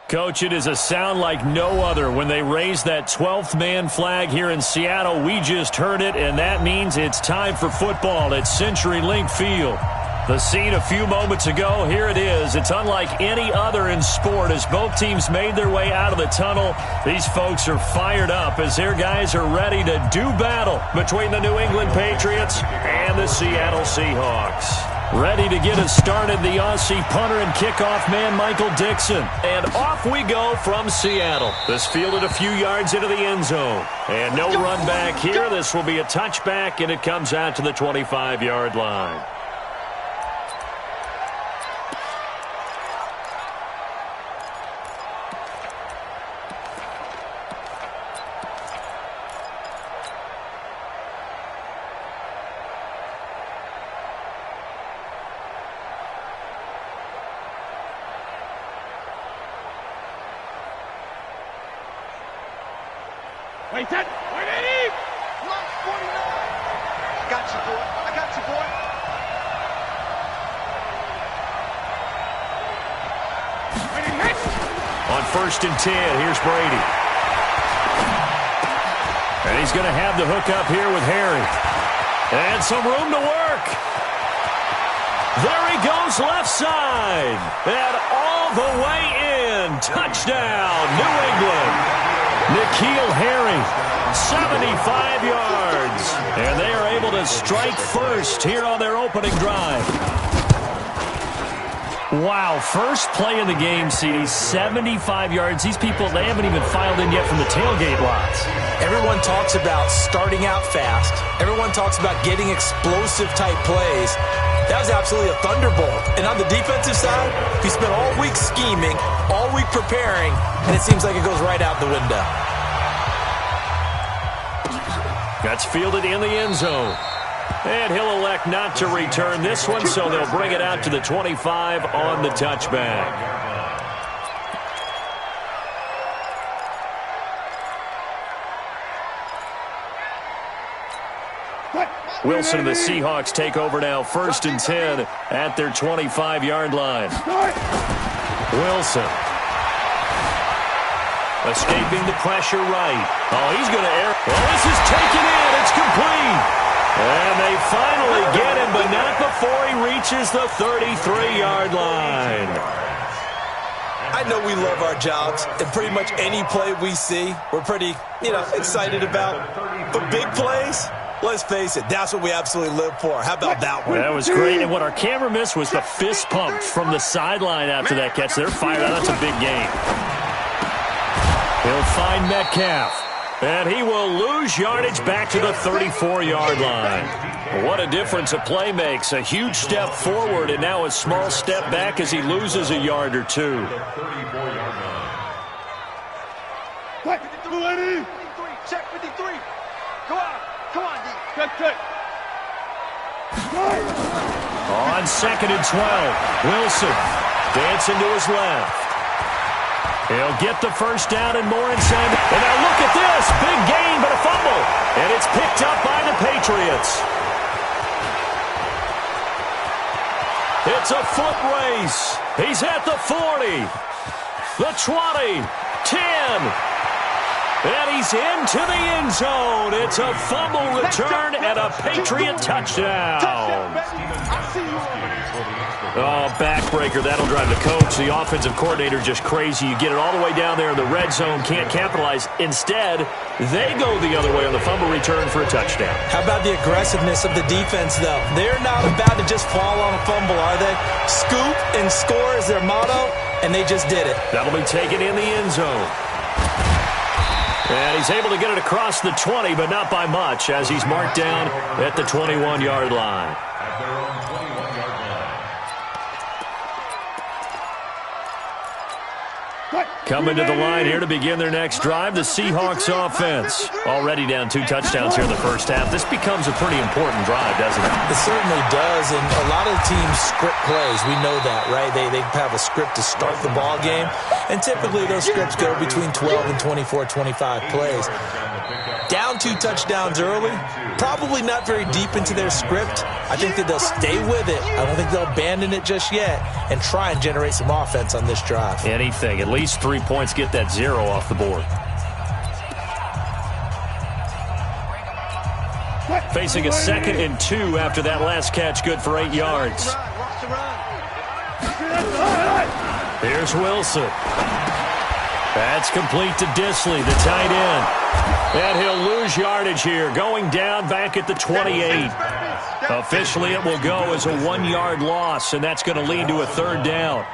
Coach, it is a sound like no other when they raise that 12th man flag here in Seattle. We just heard it, and that means it's time for football at CenturyLink Field. The scene a few moments ago, here it is. It's unlike any other in sport as both teams made their way out of the tunnel. These folks are fired up as their guys are ready to do battle between the New England Patriots and the Seattle Seahawks. Ready to get us started, the Aussie punter and kickoff man, Michael Dixon. And off we go from Seattle. This fielded a few yards into the end zone. And no run back here. This will be a touchback, and it comes out to the 25-yard line. Wait, wait, Eddie! Block 49! I got you, boy. I got you, boy. Ready, hit! On 1st and 10, here's Brady. And he's going to have the hook up here with Harry. And some room to work. There he goes left side. And all the way in. Touchdown, New England. N'Keal Harry, 75 yards. And they are able to strike first here on their opening drive. Wow, first play of the game, CD, 75 yards. These people, they haven't even filed in yet from the tailgate lots. Everyone talks about starting out fast. Everyone talks about getting explosive-type plays. That was absolutely a thunderbolt. And on the defensive side, you spent all week scheming, all week preparing, and it seems like it goes right out the window. That's fielded in the end zone. And he'll elect not to return this one, so they'll bring it out to the 25 on the touchback. Wilson and the Seahawks take over now, 1st and 10 at their 25-yard line. Wilson. Escaping the pressure right. Oh, he's going to air. Well, this is taken in. It's complete. And they finally get him, but not before he reaches the 33-yard line. I know we love our jobs, and pretty much any play we see, we're pretty, excited about. But big plays, let's face it, that's what we absolutely live for. How about that one? That was great. And what our camera missed was the fist pump from the sideline after that catch. They're fired out. That's a big game. He'll find Metcalf. And he will lose yardage back to the 34-yard line. What a difference a play makes. A huge step forward and now a small step back as he loses a yard or two. Check 53. Come on, D. Good. On 2nd and 12, Wilson dancing to his left. He'll get the first down and more inside. And now look at this. Big gain, but a fumble. And it's picked up by the Patriots. It's a foot race. He's at the 40, the 20, 10. And he's into the end zone. It's a fumble return and a Patriot touchdown. Oh, backbreaker. That'll drive the coach. The offensive coordinator just crazy. You get it all the way down there in the red zone, can't capitalize. Instead, they go the other way on the fumble return for a touchdown. How about the aggressiveness of the defense, though? They're not about to just fall on a fumble, are they? Scoop and score is their motto, and they just did it. That'll be taken in the end zone. And he's able to get it across the 20, but not by much, as he's marked down at the 21-yard line. Coming to the line here to begin their next drive, the Seahawks offense. Already down 2 touchdowns here in the first half. This becomes a pretty important drive, doesn't it? It certainly does, and a lot of teams script plays. We know that, right? They have a script to start the ball game, and typically those scripts go between 12 and 24, 25 plays. Down down 2 touchdowns early, probably not very deep into their script. I think that they'll stay with it. I don't think they'll abandon it just yet and try and generate some offense on this drive. Anything. At least 3 points, get that 0 off the board. Facing a 2nd and 2 after that last catch, good for 8 yards. Here's Wilson. That's complete to Disley, the tight end. And he'll lose yardage here, going down back at the 28. Officially, it will go as a 1-yard loss, and that's going to lead to a 3rd down.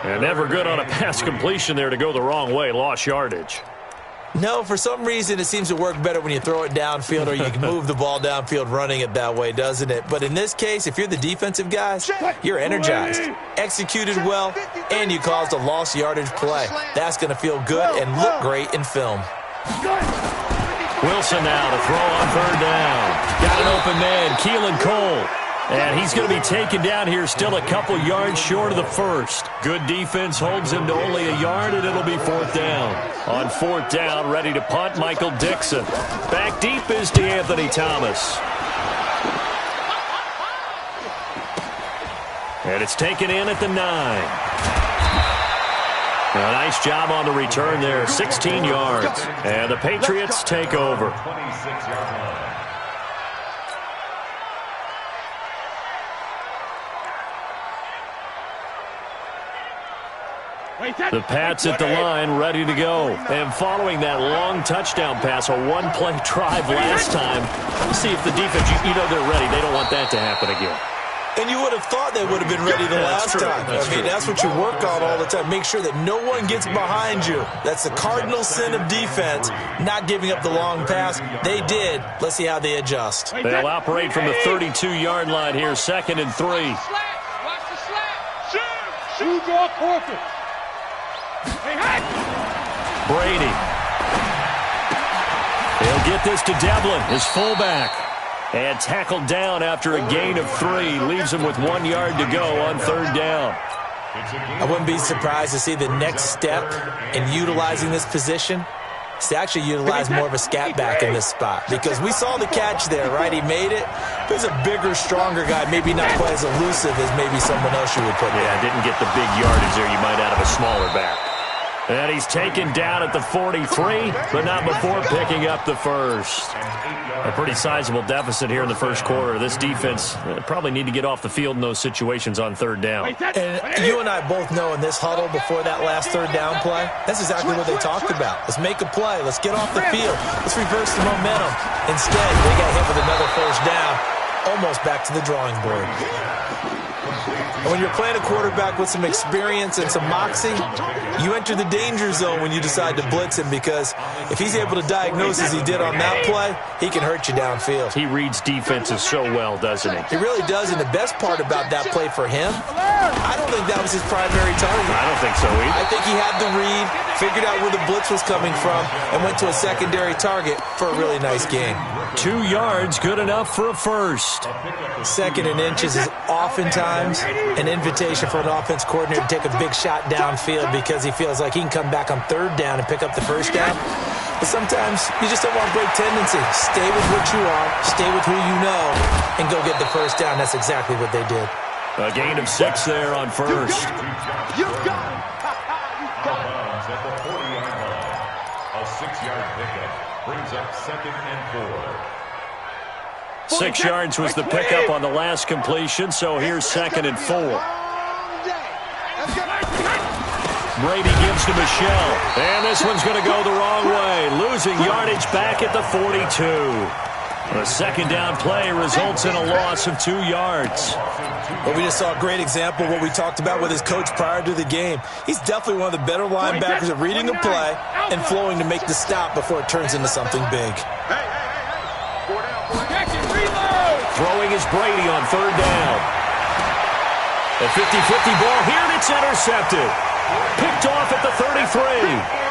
And never good on a pass completion there to go the wrong way, lost yardage. No, for some reason, it seems to work better when you throw it downfield or you can move the ball downfield running it that way, doesn't it? But in this case, if you're the defensive guys, you're energized, executed well, and you caused a lost yardage play. That's going to feel good and look great in film. Wilson now to throw on 3rd down. Got an open man, Keelan Cole. And he's going to be taken down here, still a couple yards short of the 1st. Good defense holds him to only a yard, and it'll be 4th down. On 4th down, ready to punt, Michael Dixon. Back deep is DeAnthony Thomas. And it's taken in at the 9. A nice job on the return there, 16 yards. And the Patriots take over. The Pats at the line, ready to go. And following that long touchdown pass, a 1-play drive last time, see if the defense, you know they're ready. They don't want that to happen again. And you would have thought they would have been ready the last time. That's what you work on all the time. Make sure that no one gets behind you. That's the cardinal sin of defense, not giving up the long pass. They did. Let's see how they adjust. They'll operate from the 32-yard line here, 2nd and 3. Watch the slap. Shoot. Draw corporate. Brady. He'll get this to Devlin, his fullback. And tackled down after a gain of 3. Leaves him with 1 yard to go on 3rd down. I wouldn't be surprised to see the next step in utilizing this position is to actually utilize more of a scat back in this spot. Because we saw the catch there, right? He made it. But he's a bigger, stronger guy. Maybe not quite as elusive as maybe someone else you would put there. Yeah, didn't get the big yardage there you might out of a smaller back. And he's taken down at the 43, but not before picking up the 1st. A pretty sizable deficit here in the 1st quarter. This defense probably need to get off the field in those situations on 3rd down. And you and I both know in this huddle before that last 3rd down play, that's exactly what they talked about. Let's make a play. Let's get off the field. Let's reverse the momentum. Instead, they got hit with another 1st down, almost back to the drawing board. And when you're playing a quarterback with some experience and some moxie, you enter the danger zone when you decide to blitz him, because if he's able to diagnose as he did on that play, he can hurt you downfield. He reads defenses so well, doesn't he? He really does, and the best part about that play for him, I don't think that was his primary target. I don't think so either. I think he had the read, figured out where the blitz was coming from, and went to a secondary target for a really nice game. 2 yards, good enough for a 1st. 2nd and inches is oftentimes an invitation for an offense coordinator to take a big shot downfield because he feels like he can come back on 3rd down and pick up the 1st down. But sometimes you just don't want to break tendency. Stay with what you are, stay with who you know, and go get the 1st down. That's exactly what they did. A gain of 6 there on 1st. You got him. At the 40-yard line, a 6-yard pickup brings up 2nd and 4. 6 yards was the pickup on the last completion, so here's 2nd and 4. Brady gives to Michelle, and this one's going to go the wrong way, losing yardage back at the 42. The 2nd down play results in a loss of 2 yards. Well, we just saw a great example of what we talked about with his coach prior to the game. He's definitely one of the better linebackers at reading a play and flowing to make the stop before it turns into something big. Throwing is Brady on 3rd down. A 50-50 ball here, and it's intercepted. Picked off at the 33.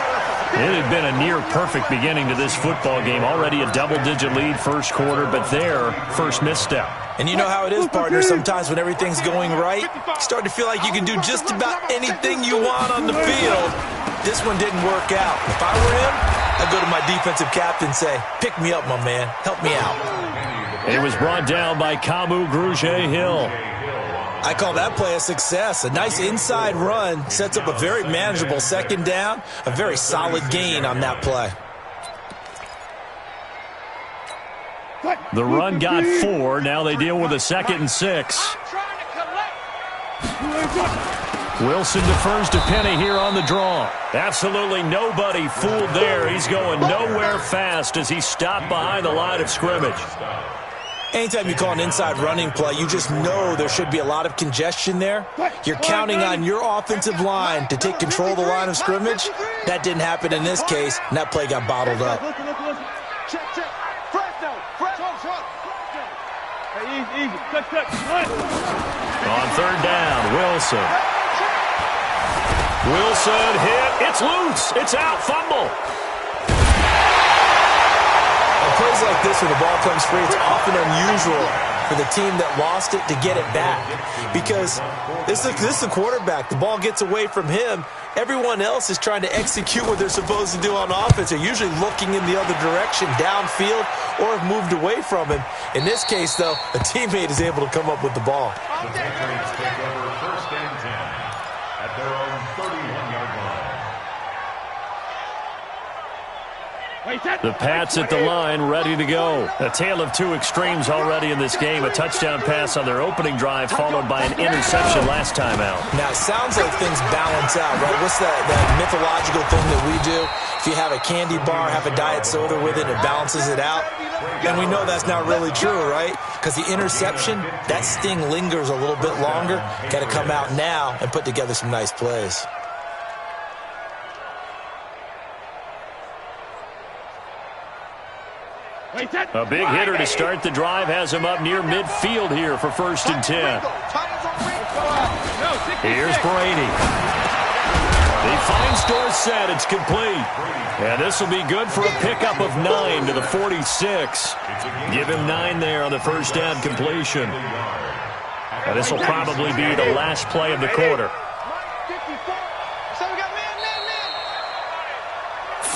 It had been a near-perfect beginning to this football game. Already a double-digit lead 1st quarter, but their first misstep. And you know how it is, partner. Sometimes when everything's going right, you start to feel like you can do just about anything you want on the field. This one didn't work out. If I were him, I go to my defensive captain and say, pick me up, my man. Help me out. It was brought down by Kamu Grugier-Hill. I call that play a success. A nice inside run sets up a very manageable second down, a very solid gain on that play. The run got 4. Now they deal with a 2nd and 6. Wilson defers to Penny here on the draw. Absolutely nobody fooled there. He's going nowhere fast as he stopped behind the line of scrimmage. Anytime you call an inside running play, you just know there should be a lot of congestion there. You're counting on your offensive line to take control of the line of scrimmage. That didn't happen in this case, and that play got bottled up. On 3rd down, Wilson. Wilson hit. It's loose. It's out. Fumble. Plays like this where the ball comes free, it's often unusual for the team that lost it to get it back. Because this is the quarterback. The ball gets away from him. Everyone else is trying to execute what they're supposed to do on offense. They're usually looking in the other direction, downfield, or have moved away from him. In this case, though, a teammate is able to come up with the ball. The Patriots take over 1st and 10 at their own 31-yard line. The Pats at the line, ready to go. A tale of two extremes already in this game. A touchdown pass on their opening drive, followed by an interception last time out. Now, it sounds like things balance out, right? What's that mythological thing that we do? If you have a candy bar, have a diet soda with it, it balances it out. And we know that's not really true, right? Because the interception, that sting lingers a little bit longer. Got to come out now and put together some nice plays. A big hitter to start the drive has him up near midfield here for 1st and 10. Here's Brady. He finds Dorsett. It's complete. And this will be good for a pickup of 9 to the 46. Give him 9 there on the 1st down completion. And this will probably be the last play of the quarter.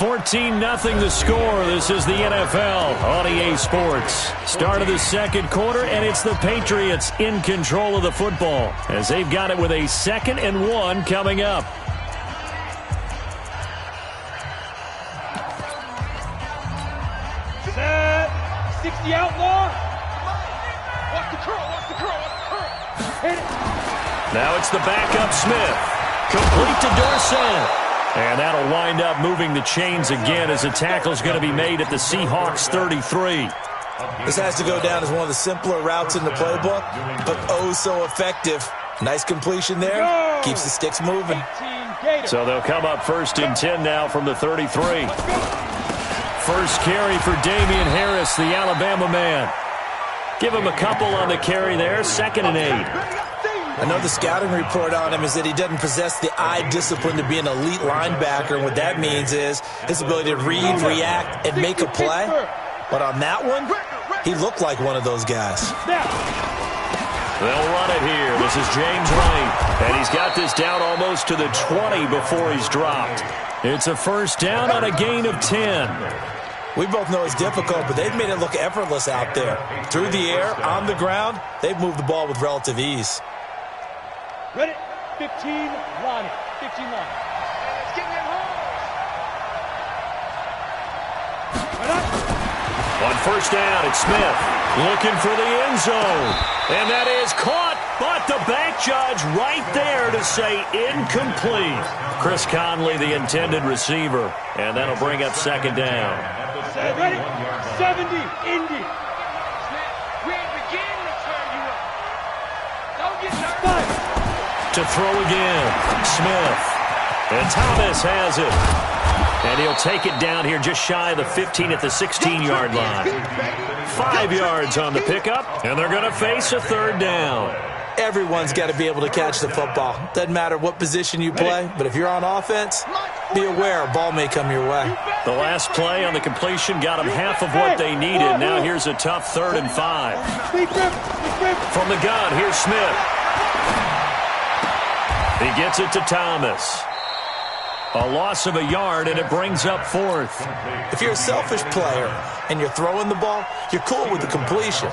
14-0 the score. This is the NFL on EA Sports. Start of the 2nd quarter, and it's the Patriots in control of the football as they've got it with a 2nd and 1 coming up. Set. 60 outlaw. Watch the curl, watch the curl, watch the curl. Hit it. Now it's the backup Smith. Complete to Dorsett. And that'll wind up moving the chains again as the tackle's going to be made at the Seahawks 33. This has to go down as one of the simpler routes in the playbook, but oh so effective. Nice completion there. Keeps the sticks moving. So they'll come up 1st and 10 now from the 33. First carry for Damian Harris, the Alabama man. Give him a couple on the carry there. 2nd and 8. I know the scouting report on him is that he doesn't possess the eye discipline to be an elite linebacker. And what that means is his ability to read, react, and make a play. But on that one, he looked like one of those guys. They'll run it here. This is James White. And he's got this down almost to the 20 before he's dropped. It's a 1st down on a gain of 10. We both know it's difficult, but they've made it look effortless out there. Through the air, on the ground, they've moved the ball with relative ease. Ready? 15, line it. 15 line. Let's get them home. On 1st down, it's Smith looking for the end zone. And that is caught, but the back judge right there to say incomplete. Chris Conley, the intended receiver. And that'll bring up 2nd down. Ready? 70, Indy. We ain't beginning to turn you up. Don't get nervous. To throw again, Smith. And Thomas has it. And he'll take it down here just shy of the 15 at the 16-yard line. 5 yards on the pickup, and they're going to face a 3rd down. Everyone's got to be able to catch the football. Doesn't matter what position you play, but if you're on offense, be aware a ball may come your way. The last play on the completion got them half of what they needed. Now here's a tough 3rd and 5. From the gun, here's Smith. He gets it to Thomas. A loss of a yard, and it brings up fourth. If you're a selfish player and you're throwing the ball, you're cool with the completion.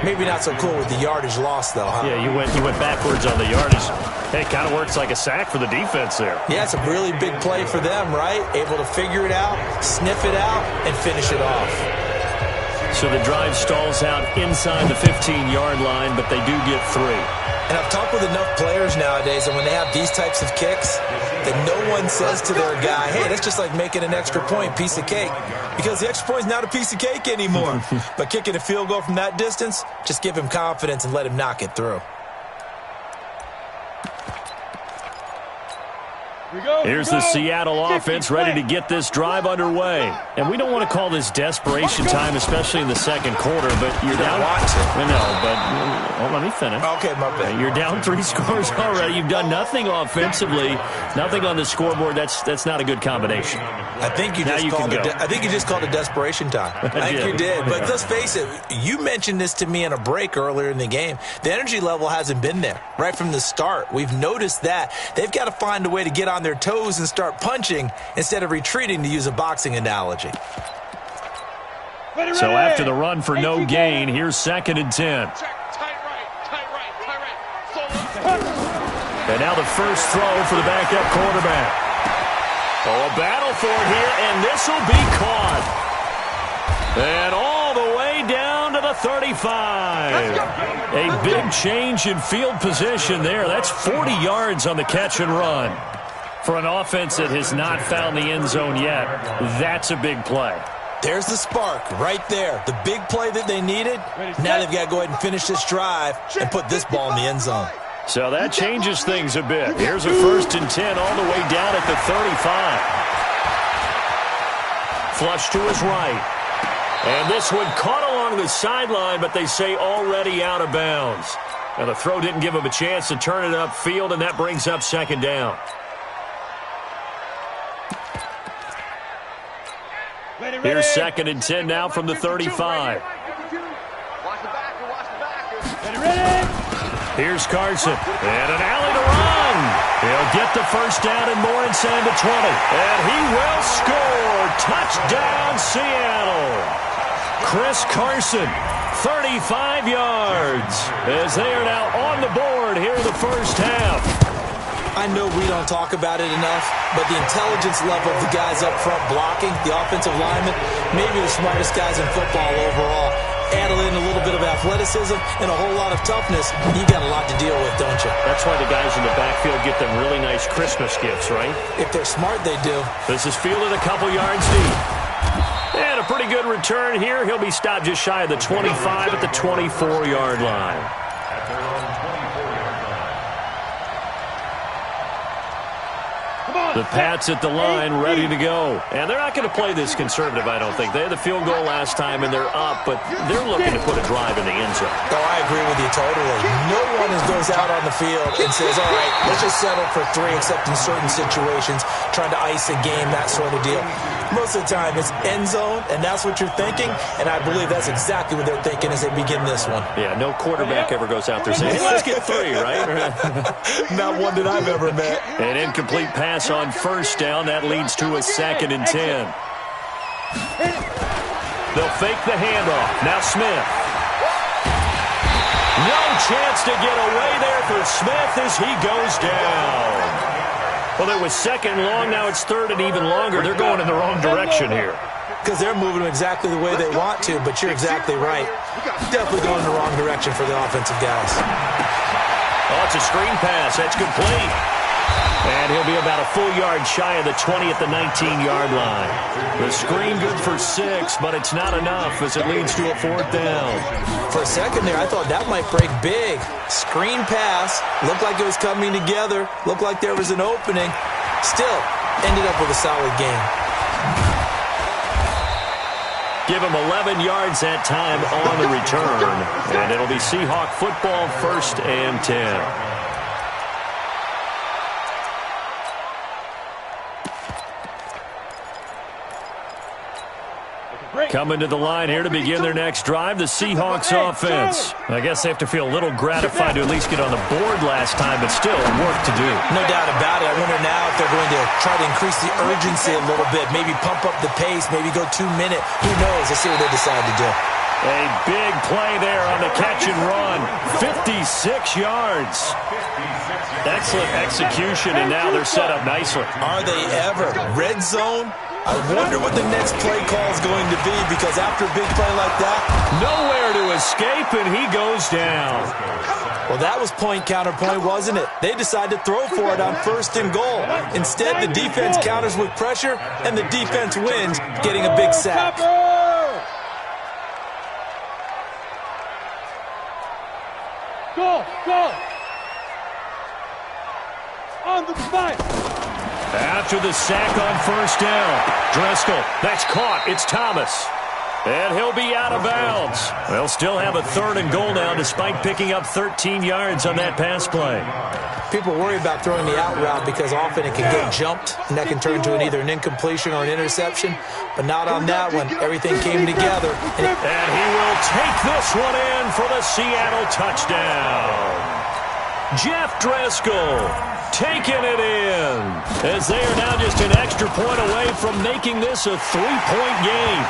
Maybe not so cool with the yardage loss, though, huh? Yeah, you went backwards on the yardage. Hey, it kind of works like a sack for the defense there. Yeah, it's a really big play for them, right? Able to figure it out, sniff it out, and finish it off. So the drive stalls out inside the 15-yard line, but they do get 3. And I've talked with enough players nowadays, and when they have these types of kicks, that no one says to their guy, hey, that's just like making an extra point, piece of cake. Because the extra point is not a piece of cake anymore. But kicking a field goal from that distance, just give him confidence and let him knock it through. Here's the Seattle offense ready to get this drive underway. And we don't want to call this desperation time, especially in the second quarter, but you're down. Let me finish. Okay, my bad. You're down 3 scores already. You've done nothing offensively, nothing on the scoreboard. That's not a good combination. I think you just called it desperation time. I think you did. But let's face it, you mentioned this to me in a break earlier in the game. The energy level hasn't been there right from the start. We've noticed that. They've got to find a way to get on their toes and start punching instead of retreating, to use a boxing analogy. So after the run for no gain, here's 2nd and 10. And now the first throw for the backup quarterback. Oh, a battle for it here, and this will be caught. And all the way down to the 35. A big change in field position there. That's 40 yards on the catch and run. For an offense that has not found the end zone yet, that's a big play. There's the spark right there. The big play that they needed. Now they've got to go ahead and finish this drive and put this ball in the end zone. So that changes things a bit. Here's a 1st and 10 all the way down at the 35. Flush to his right. And this one caught along the sideline, but they say already out of bounds. Now the throw didn't give him a chance to turn it upfield, and that brings up 2nd down. Here's 2nd and 10 now from the 35. Here's Carson. And an alley to run. He'll get the first down and more inside the 20. And he will score. Touchdown, Seattle. Chris Carson, 35 yards, as they are now on the board here in the first half. I know we don't talk about it enough, but the intelligence level of the guys up front blocking, the offensive linemen, maybe the smartest guys in football overall. Add in a little bit of athleticism and a whole lot of toughness, you got a lot to deal with, don't you? That's why the guys in the backfield get them really nice Christmas gifts, right? If they're smart, they do. This is fielded a couple yards deep. And a pretty good return here. He'll be stopped just shy of the 25 at the 24-yard line. At their own 24-yard line. The Pats at the line, ready to go. And they're not going to play this conservative, I don't think. They had the field goal last time, and they're up, but they're looking to put a drive in the end zone. Oh, I agree with you totally. No one goes out on the field and says, all right, let's just settle for 3, except in certain situations, trying to ice a game, that sort of deal. Most of the time, it's end zone, and that's what you're thinking, and I believe that's exactly what they're thinking as they begin this one. Yeah, no quarterback ever goes out there saying, hey, let's get 3, right? Not one that I've ever met. An incomplete pass on first down. That leads to a 2nd and 10. They'll fake the handoff. Now Smith. No chance to get away there for Smith as he goes down. Well, it was 2nd long. Now it's 3rd and even longer. They're going in the wrong direction here. Because they're moving exactly the way they want to, but you're exactly right. Definitely going in the wrong direction for the offensive guys. Oh, it's a screen pass. That's complete. And he'll be about a full yard shy of the 20 at the 19-yard line. The screen good for 6, but it's not enough as it leads to a 4th down. For a second there, I thought that might break big. Screen pass. Looked like it was coming together. Looked like there was an opening. Still, ended up with a solid game. Give him 11 yards that time on the return. And it'll be Seahawk football, 1st and 10. Coming to the line here to begin their next drive, the Seahawks offense. I guess they have to feel a little gratified to at least get on the board last time, but still work to do. No doubt about it. I wonder now if they're going to try to increase the urgency a little bit, maybe pump up the pace, maybe go 2 minute. Who knows? Let's see what they decide to do. A big play there on the catch and run. 56 yards. Excellent execution, and now they're set up nicely. Are they ever? Red zone? I wonder what the next play call is going to be, because after a big play like that, nowhere to escape, and he goes down. Well, that was point counterpoint, wasn't it? They decided to throw for it on 1st and goal. Instead, the defense counters with pressure, and the defense wins, getting a big sack. Go! On the spike! After the sack on 1st down, Driscoll, that's caught. It's Thomas. And he'll be out of bounds. They'll still have a 3rd and goal now despite picking up 13 yards on that pass play. People worry about throwing the out route because often it can get jumped, and that can turn into either an incompletion or an interception. But not on that one. Everything came together. And he will take this one in for the Seattle touchdown. Jeff Driscoll taking it in, as they are now just an extra point away from making this a 3-point game.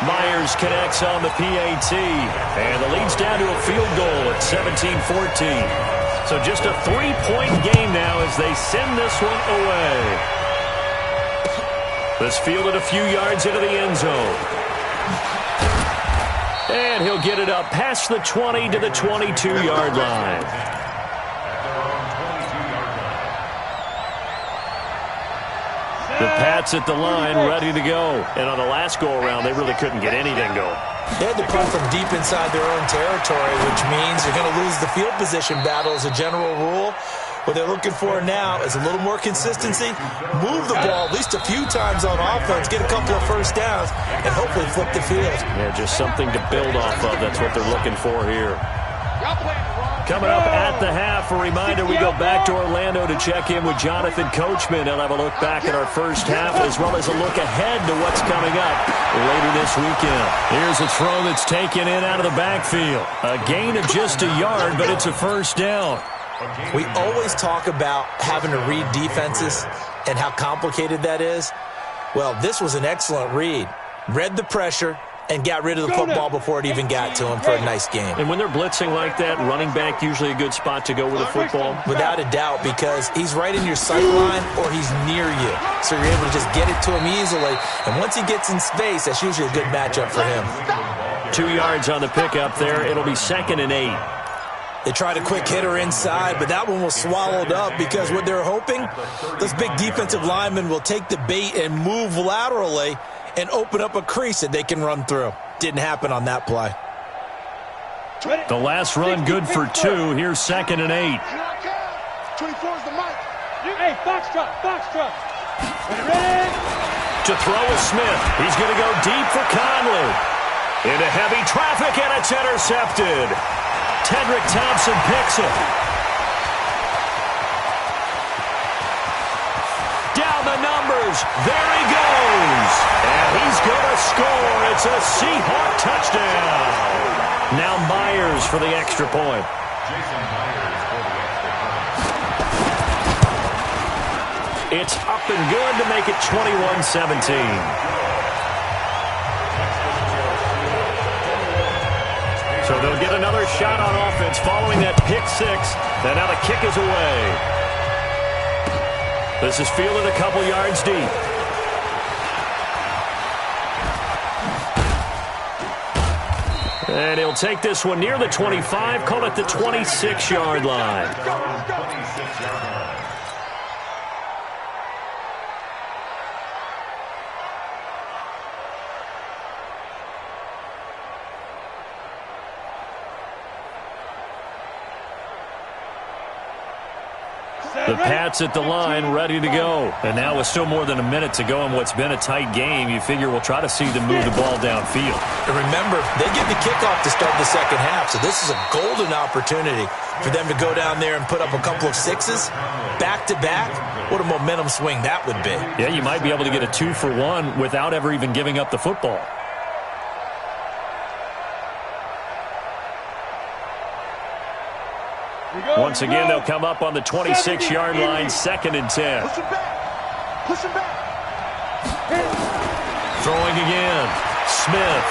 Myers connects on the PAT, and the lead's down to a field goal at 17-14. So just a 3-point game now as they send this one away. This fielded a few yards into the end zone. And he'll get it up past the 20 to the 22-yard line. The Pats at the line, ready to go. And on the last go-around, they really couldn't get anything going. They had to punt from deep inside their own territory, which means they're going to lose the field position battle as a general rule. What they're looking for now is a little more consistency, move the ball at least a few times on offense, get a couple of 1st downs, and hopefully flip the field. Yeah, just something to build off of. That's what they're looking for here. Coming up at the half, a reminder, we go back to Orlando to check in with Jonathan Coachman and have a look back at our first half, as well as a look ahead to what's coming up later this weekend. Here's a throw that's taken in out of the backfield. A gain of just a yard, but it's a 1st down. We always talk about having to read defenses and how complicated that is. Well, this was an excellent read. Read the pressure and got rid of the football before it even got to him for a nice game. And when they're blitzing like that, running back usually a good spot to go with the football? Without a doubt, because he's right in your sight line or he's near you. So you're able to just get it to him easily. And once he gets in space, that's usually a good matchup for him. 2 yards on the pickup there. It'll be 2nd and 8. They tried a quick hitter inside, but that one was swallowed up because what they're hoping, those big defensive linemen will take the bait and move laterally and open up a crease that they can run through. Didn't happen on that play. The last run good for 2. Here's 2nd and 8. 24 is the mic. Hey, Foxtrot. Ready? To throw is Smith. He's going to go deep for Conley. Into heavy traffic, and it's intercepted. Tedrick Thompson picks it. Down the numbers. There he goes. And he's going to score. It's a Seahawk touchdown. Now Myers for the extra point. It's up and good to make it 21-17. So they'll get another shot on offense following that pick 6. And now the kick is away. This is fielded a couple yards deep. And he'll take this one near the 25, call it the 26-yard line. The Pats at the line, ready to go. And now with still more than a minute to go in what's been a tight game, you figure we'll try to see them move the ball downfield. And remember, they get the kickoff to start the second half, so this is a golden opportunity for them to go down there and put up a couple of 6s back-to-back. What a momentum swing that would be. Yeah, you might be able to get a 2-for-1 without ever even giving up the football. Once again, they'll come up on the 26-yard line, 2nd and 10. Push him back. Push him back. Throwing again. Smith.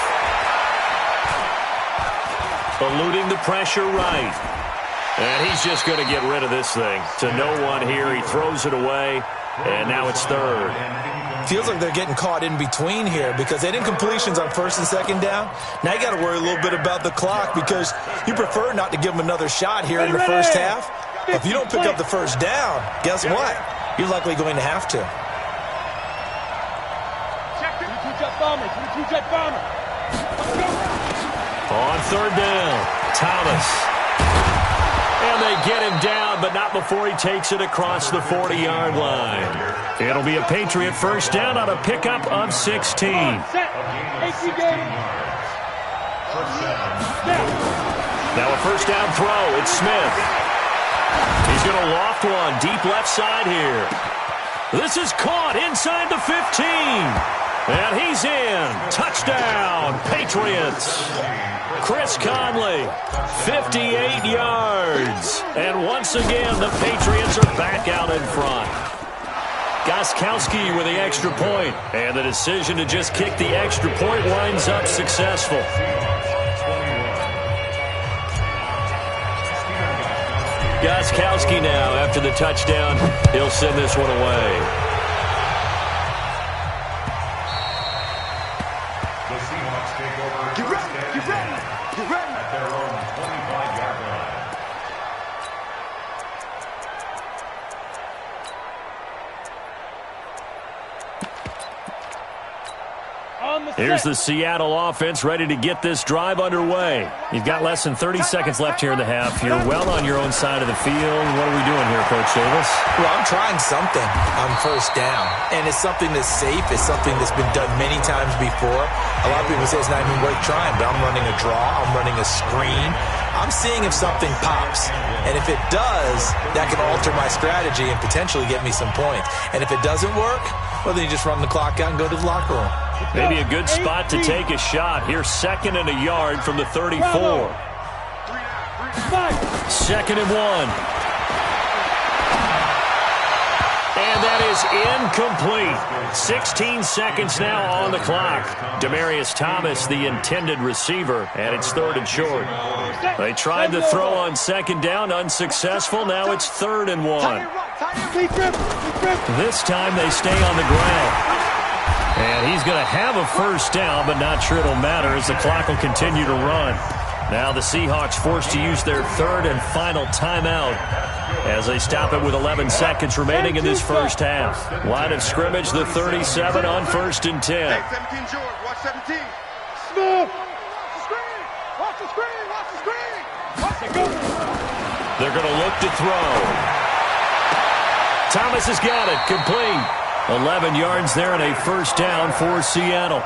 Eluding the pressure right. And he's just going to get rid of this thing. To no one here. He throws it away. And now it's 3rd. Feels like they're getting caught in between here because they didn't completions on 1st and 2nd down. Now you got to worry a little bit about the clock because you prefer not to give them another shot here in the first half. If you don't pick up the 1st down, guess what? You're likely going to have to. On 3rd down, Thomas. And they get him down, but not before he takes it across the 40-yard line. It'll be a Patriot 1st down on a pickup of 16. Now a 1st down throw. It's Smith. He's going to loft one deep left side here. This is caught inside the 15. And he's in. Touchdown, Patriots. Chris Conley, 58 yards. And once again, the Patriots are back out in front. Gostkowski with the extra point. And the decision to just kick the extra point winds up successful. Gostkowski now, after the touchdown, he'll send this one away. Here's the Seattle offense ready to get this drive underway. You've got less than 30 seconds left here in the half. You're well on your own side of the field. What are we doing here, Coach Davis? Well, I'm trying something on 1st down, and it's something that's safe. It's something that's been done many times before. A lot of people say it's not even worth trying, but I'm running a draw. I'm running a screen. I'm seeing if something pops, and if it does, that can alter my strategy and potentially get me some points. And if it doesn't work, well, then you just run the clock out and go to the locker room. Maybe a good spot to take a shot. Here's 2nd and a yard from the 34. 2nd and 1. And that is incomplete. 16 seconds now on the clock. Demaryius Thomas, the intended receiver, and it's 3rd and short. They tried to throw on 2nd down, unsuccessful. Now it's 3rd and 1. This time they stay on the ground. And he's going to have a 1st down, but not sure it'll matter as the clock will continue to run. Now the Seahawks forced to use their 3rd and final timeout as they stop it with 11 seconds remaining in this first half. Line of scrimmage, the 37 on 1st and 10. Hey, 17, George. Watch 17. Smith. Watch the screen. Watch the screen. Watch the screen. They're going to look to throw. Thomas has got it. Complete. 11 yards there and a 1st down for Seattle.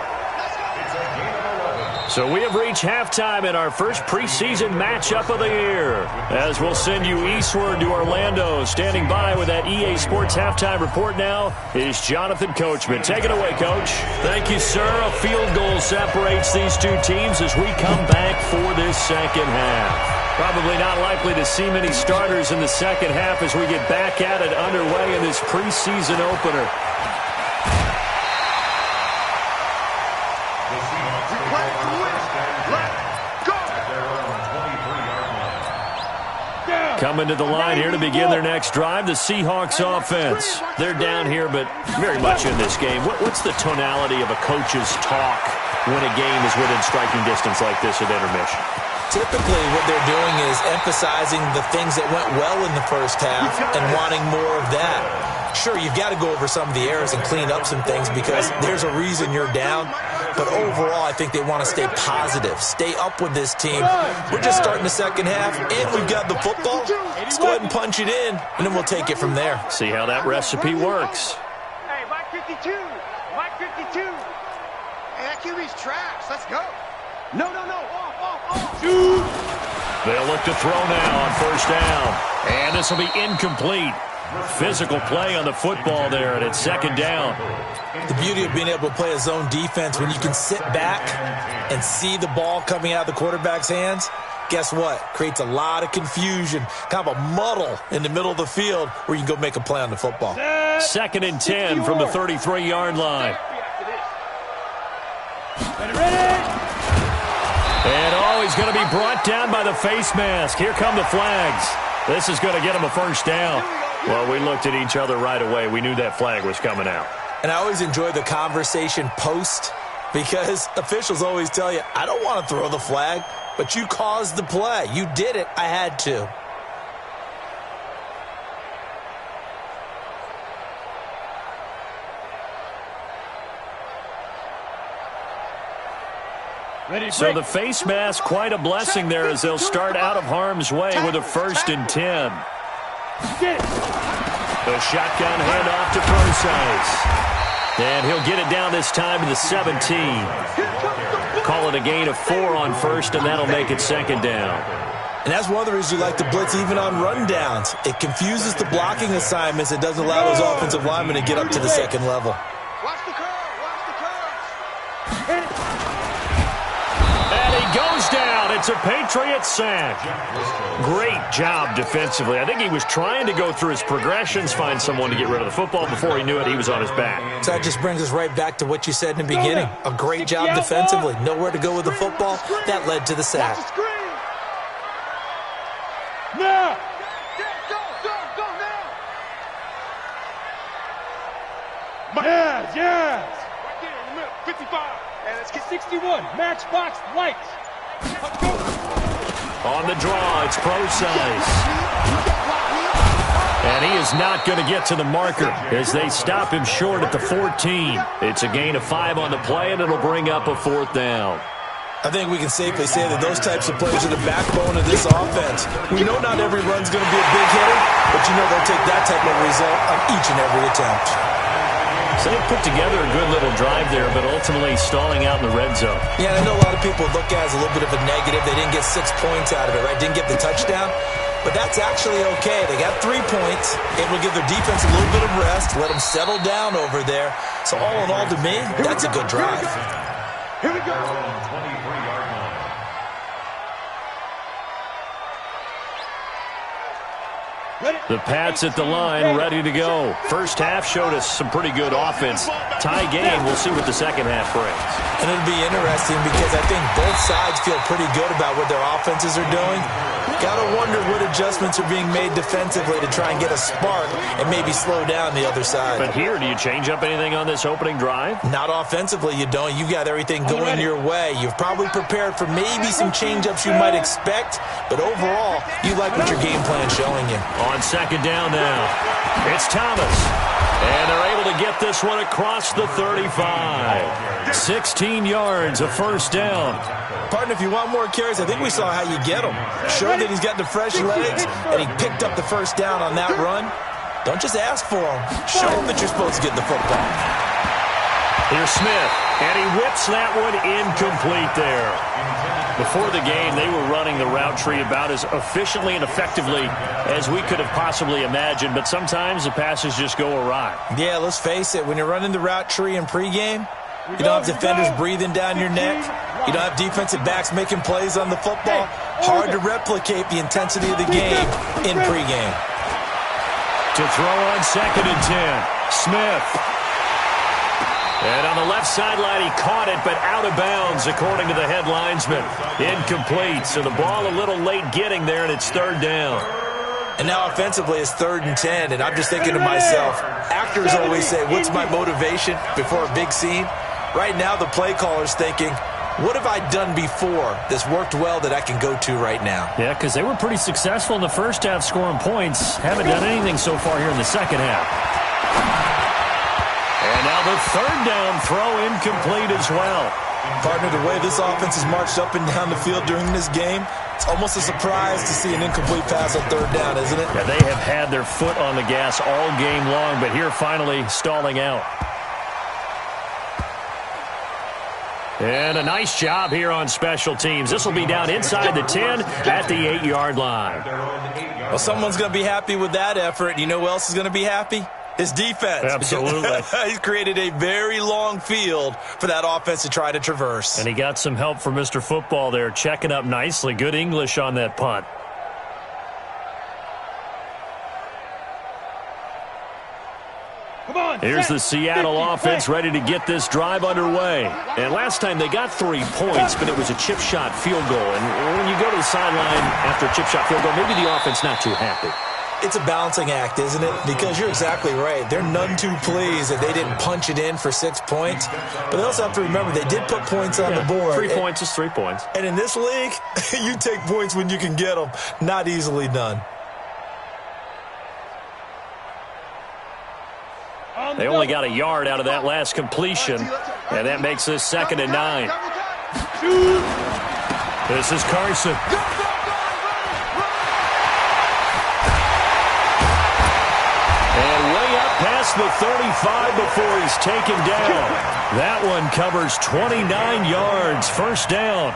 So we have reached halftime in our first preseason matchup of the year. As we'll send you eastward to Orlando. Standing by with that EA Sports halftime report now is Jonathan Coachman. Take it away, Coach. Thank you, sir. A field goal separates these two teams as we come back for this second half. Probably not likely to see many starters in the second half as we get back at it underway in this preseason opener. Coming to the line here to begin their next drive, the Seahawks offense. They're down here, but very much in this game. What's the tonality of a coach's talk when a game is within striking distance like this at intermission? Typically, what they're doing is emphasizing the things that went well in the first half and wanting more of that. Sure, you've got to go over some of the errors and clean up some things because there's a reason you're down. But overall, I think they want to stay positive, stay up with this team. We're just starting the second half, and we've got the football. Let's go ahead and punch it in, and then we'll take it from there. See how that recipe works. Hey, Mike 52. Mike 52. Hey, that QB's trash. Let's go. No. Off. They'll look to throw now on 1st down. And this will be incomplete. Physical play on the football there, and it's 2nd down. The beauty of being able to play a zone defense when you can sit back and see the ball coming out of the quarterback's hands guess what? Creates a lot of confusion, kind of a muddle in the middle of the field where you can go make a play on the football. 2nd and 10 from the 33-yard line. And he's going to be brought down by the face mask. Here come the flags. This is going to get him a first down. Well, we looked at each other right away. We knew that flag was coming out. And I always enjoy the conversation post because officials always tell you, I don't want to throw the flag, but you caused the play. You did it. I had to. So the face mask, quite a blessing there as they'll start out of harm's way with a 1st and 10. The shotgun handoff to Procise. And he'll get it down this time to the 17. Call it a gain of 4 on 1st, and that'll make it 2nd down. And that's one of the reasons you like to blitz even on rundowns. It confuses the blocking assignments. It doesn't allow those offensive linemen to get up to the 2nd level. Watch the curve. Watch the curve. And he goes down. It's a Patriots sack. Great job defensively. I think he was trying to go through his progressions, find someone to get rid of the football. Before he knew it, he was on his back. So that just brings us right back to what you said in the beginning. A great job defensively. Nowhere to go with the football. That led to the sack. Now. Go now. Yes. Right there in the middle. 55. And let's get 61. Matchbox lights. Let's go. On the draw, it's Procise. And he is not going to get to the marker as they stop him short at the 14. It's a gain of 5 on the play, and it'll bring up a 4th down. I think we can safely say that those types of plays are the backbone of this offense. We know not every run's going to be a big hitter, but you know they'll take that type of result on each and every attempt. So they put together a good little drive there, but ultimately stalling out in the red zone. Yeah, I know a lot of people look at it as a little bit of a negative. They didn't get 6 points out of it, right? Didn't get the touchdown. But that's actually okay. They got 3 points. It will give their defense a little bit of rest, let them settle down over there. So all in all, to me, that's a good drive. Here we go. 23-yard line. The Pats at the line, ready to go. First half showed us some pretty good offense. Tie game, we'll see what the second half brings. And it'll be interesting because I think both sides feel pretty good about what their offenses are doing. Got to wonder what adjustments are being made defensively to try and get a spark and maybe slow down the other side. But here, do you change up anything on this opening drive? Not offensively, you don't. You got everything going your way. You've probably prepared for maybe some change-ups you might expect, but overall, you like what your game plan's showing you. On 2nd down now, it's Thomas. And they're able to get this one across the 35. 16 yards, a 1st down. Partner, if you want more carries, I think we saw how you get them. Show that he's got the fresh legs, and he picked up the 1st down on that run. Don't just ask for them. Show him that you're supposed to get the football. Here's Smith, and he whips that one incomplete there. Before the game, they were running the route tree about as efficiently and effectively as we could have possibly imagined, but sometimes the passes just go awry. Yeah, let's face it. When you're running the route tree in pregame, you don't have defenders breathing down your neck. You don't have defensive backs making plays on the football. Hard to replicate the intensity of the game in pregame. To throw on 2nd and 10, Smith. And on the left sideline, he caught it, but out of bounds, according to the head linesman. Incomplete, so the ball a little late getting there, and it's 3rd down. And now offensively, it's 3rd and 10, and I'm just thinking to myself, actors always say, what's my motivation before a big scene? Right now, the play caller's thinking, what have I done before that's worked well that I can go to right now? Yeah, because they were pretty successful in the first half scoring points. Haven't done anything so far here in the second half. And now the 3rd down throw incomplete as well. Partner, the way this offense has marched up and down the field during this game, it's almost a surprise to see an incomplete pass on 3rd down, isn't it? Yeah, they have had their foot on the gas all game long, but here finally stalling out. And a nice job here on special teams. This will be down inside the 10 at the 8-yard line. Well, someone's going to be happy with that effort. You know who else is going to be happy? His defense. Absolutely. He's created a very long field for that offense to try to traverse. And he got some help from Mr. Football there, checking up nicely. Good English on that punt. Here's the Seattle offense ready to get this drive underway. And last time they got 3 points, but it was a chip shot field goal. And when you go to the sideline after a chip shot field goal, maybe the offense not too happy. It's a balancing act, isn't it? Because you're exactly right. They're none too pleased that they didn't punch it in for 6 points. But they also have to remember they did put points on the board. 3 points is 3 points. And in this league, you take points when you can get them. Not easily done. They only got a yard out of that last completion, and that makes this 2nd and 9. This is Carson. And way up past the 35 before he's taken down. That one covers 29 yards, first down.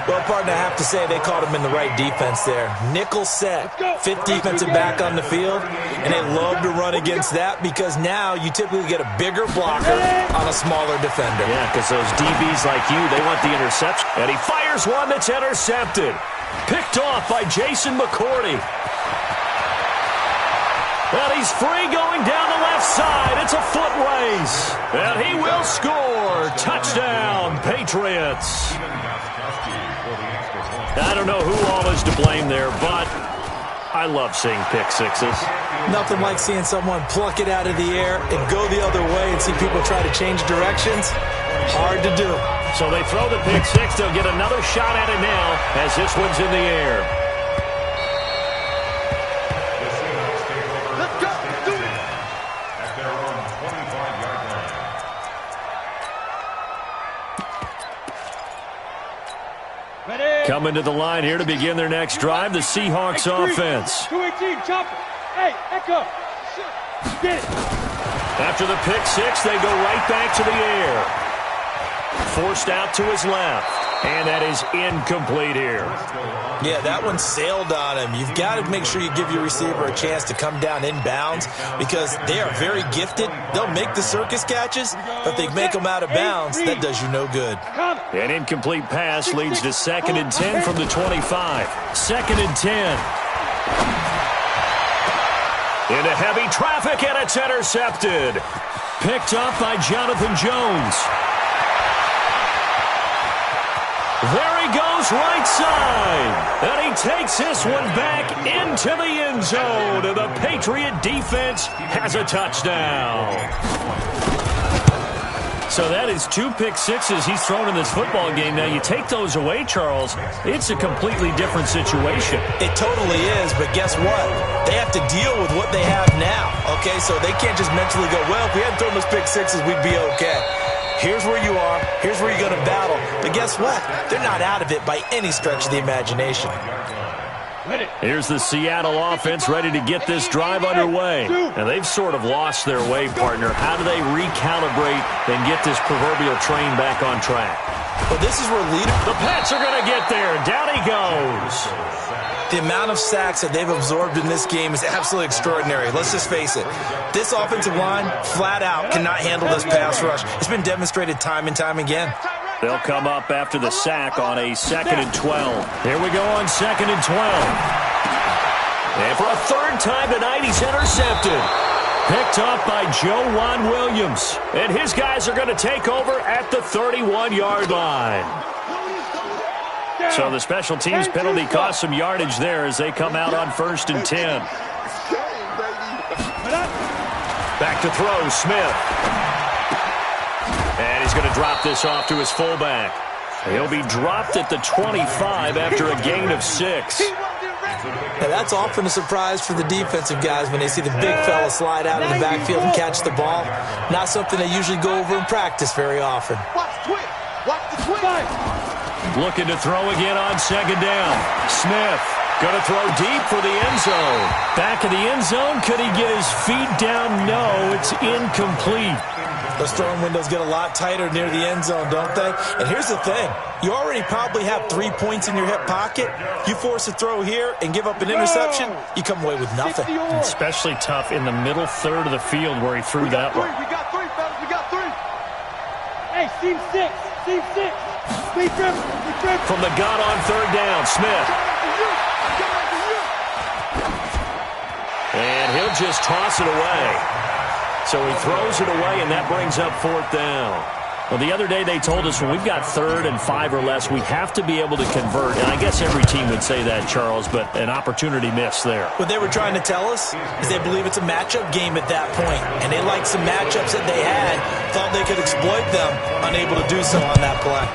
Well, partner, I have to say they caught him in the right defense there. Nickel set, 5th defensive back on the field, and they love to run against that because now you typically get a bigger blocker on a smaller defender. Yeah, because those DBs like you, they want the interception. And he fires one that's intercepted. Picked off by Jason McCourty. And he's free going down the left side. It's a foot race. And he will score. Touchdown, Patriots. I don't know who all is to blame there, but I love seeing pick sixes. Nothing like seeing someone pluck it out of the air and go the other way and see people try to change directions. Hard to do. So they throw the pick six. They'll get another shot at it now as this one's in the air. Let's go. Do it. At their own 25-yard line. Ready. Coming to the line here to begin their next drive, the Seahawks offense. 218, chopper. Hey, Echo. Get it. After the pick six, they go right back to the air. Forced out to his left. And that is incomplete here. Yeah, that one sailed on him. You've got to make sure you give your receiver a chance to come down inbounds because they are very gifted. They'll make the circus catches, but if they make them out of bounds, that does you no good. An incomplete pass leads to 2nd and 10 from the 25. 2nd and 10. Into heavy traffic, and it's intercepted. Picked up by Jonathan Jones. There he goes, right side. And he takes this one back into the end zone. And the Patriot defense has a touchdown. So that is 2 pick sixes he's thrown in this football game. Now, you take those away, Charles, it's a completely different situation. It totally is, but guess what? They have to deal with what they have now, okay? So they can't just mentally go, well, if we hadn't thrown those pick sixes, we'd be okay. Here's where you are. Here's where you're going to battle. But guess what? They're not out of it by any stretch of the imagination. Here's the Seattle offense ready to get this drive underway. And they've sort of lost their way, partner. How do they recalibrate and get this proverbial train back on track? Well, this is where the Pats are going to get there. Down he goes. The amount of sacks that they've absorbed in this game is absolutely extraordinary. Let's just face it. This offensive line, flat out, cannot handle this pass rush. It's been demonstrated time and time again. They'll come up after the sack on a 2nd and 12. Here we go on 2nd and 12. And for a 3rd time tonight, he's intercepted. Picked up by Joe Williams. And his guys are going to take over at the 31-yard line. So the special teams penalty cost some yardage there as they come out on 1st and 10. Back to throw, Smith. And he's going to drop this off to his fullback. He'll be dropped at the 25 after a gain of 6. Now that's often a surprise for the defensive guys when they see the big fella slide out of the backfield and catch the ball. Not something they usually go over in practice very often. Watch the twist. Watch the twist. Looking to throw again on 2nd down. Smith Going to throw deep for the end zone. Back of the end zone. Could he get his feet down? No, it's incomplete. Those throwing windows get a lot tighter near the end zone, don't they? And here's the thing. You already probably have 3 points in your hip pocket. You force a throw here and give up an interception, you come away with nothing. Especially tough in the middle third of the field where he threw that one. We got three, fellas. We got three. Hey, team six. Team six. Speed dribble. From the gun on third down, Smith. And he'll just toss it away. So he throws it away, and that brings up fourth down. Well, the other day they told us when we've got 3rd and 5 or less, we have to be able to convert. And I guess every team would say that, Charles, but an opportunity missed there. What they were trying to tell us is they believe it's a matchup game at that point. And they liked some matchups that they had, thought they could exploit them, unable to do so on that play.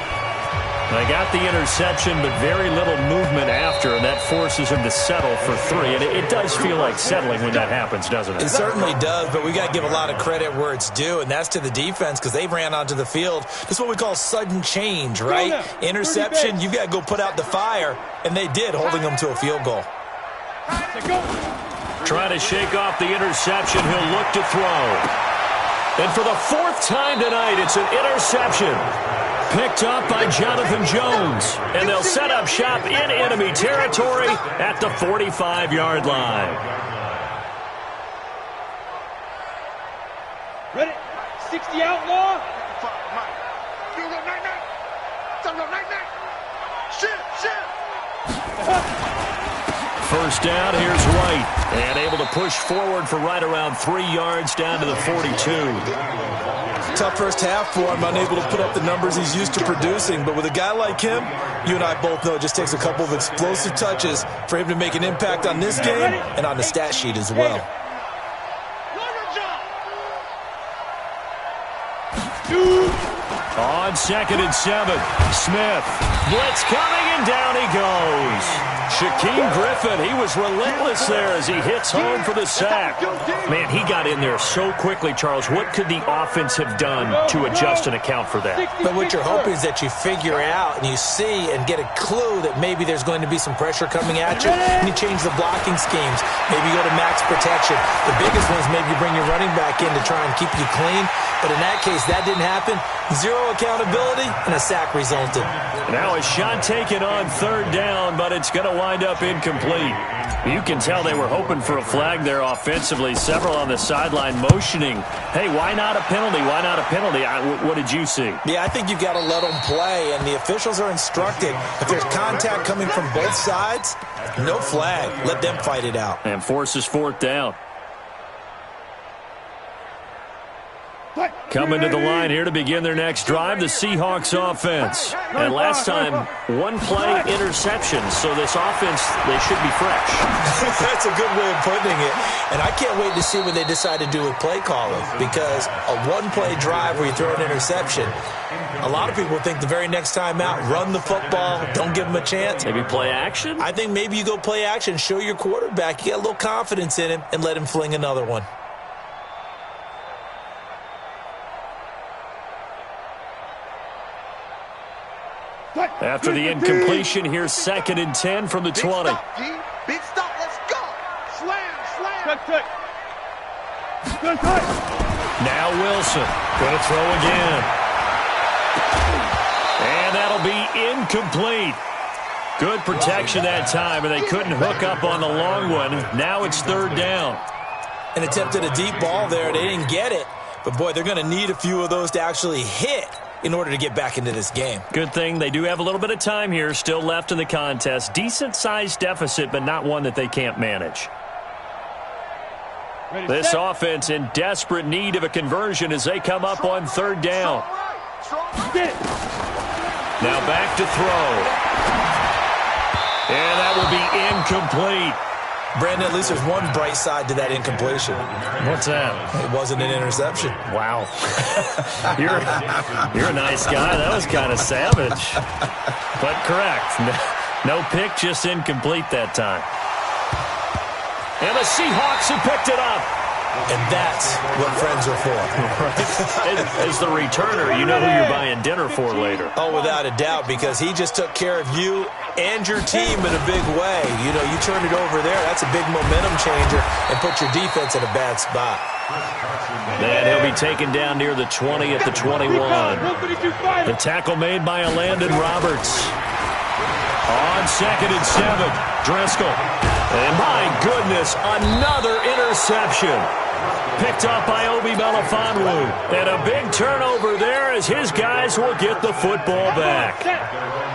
They got the interception, but very little movement after, and that forces him to settle for 3. And it does feel like settling when that happens, doesn't it? It certainly does, but we got to give a lot of credit where it's due, and that's to the defense because they ran onto the field. This is what we call sudden change, right? Interception, you got to go put out the fire, and they did, holding them to a field goal. Trying to shake off the interception, he'll look to throw. And for the 4th time tonight, it's an interception. Picked up by Jonathan Jones. And they'll set up shop in enemy territory at the 45-yard line. Ready? 60 outlaw. First down, here's White. And able to push forward for right around 3 yards down to the 42. Tough first half for him, unable to put up the numbers he's used to producing. But with a guy like him, you and I both know it just takes a couple of explosive touches for him to make an impact on this game and on the stat sheet as well. On 2nd and 7, Smith. Blitz coming, and down he goes. Shaquem Griffin, he was relentless there as he hits home for the sack. Man, he got in there so quickly, Charles. What could the offense have done to adjust and account for that? But what you're hoping is that you figure out and you see and get a clue that maybe there's going to be some pressure coming at you, and you change the blocking schemes. Maybe you go to max protection. The biggest one is maybe you bring your running back in to try and keep you clean. But in that case, that didn't happen. 0 accountability, and a sack resulted. Now a shot taken on 3rd down, but it's going to wind up incomplete. You can tell they were hoping for a flag there offensively. Several on the sideline motioning. Hey, why not a penalty? Why not a penalty? What did you see? Yeah, I think you've got to let them play, and the officials are instructed. If there's contact coming from both sides, no flag. Let them fight it out. And forces 4th down. Coming to the line here to begin their next drive, the Seahawks offense. And last time, 1 play interception, so this offense, they should be fresh. That's a good way of putting it. And I can't wait to see what they decide to do with play calling, because a 1-play drive where you throw an interception, a lot of people think the very next time out, run the football, don't give them a chance. Maybe play action? I think maybe you go play action, show your quarterback, you get a little confidence in him, and let him fling another one. After the incompletion, here's 2nd and 10 from the 20. Big stop, let's go. Slam. Good. Now Wilson, going to throw again. And that'll be incomplete. Good protection that time, and they couldn't hook up on the long one. Now it's 3rd down. And attempted a deep ball there. They didn't get it. But, boy, they're going to need a few of those to actually hit in order to get back into this game. Good thing they do have a little bit of time here still left in the contest. Decent-sized deficit, but not one that they can't manage. This offense in desperate need of a conversion as they come up on 3rd down. Now back to throw. And that will be incomplete. Brandon, at least there's one bright side to that incompletion. What's that? It wasn't an interception. Wow. You're a nice guy. That was kind of savage. But correct. No pick, just incomplete that time. And the Seahawks have picked it up. And that's what friends are for. Right. As the returner, you know who you're buying dinner for later. Oh, without a doubt, because he just took care of you and your team in a big way. You know, you turn it over there, that's a big momentum changer and put your defense in a bad spot. And he'll be taken down near the 20 at the 21. The tackle made by Landon Roberts. On 2nd and 7, Driscoll. And my goodness, another interception. Picked up by Obi Melifonwu. And a big turnover there as his guys will get the football back.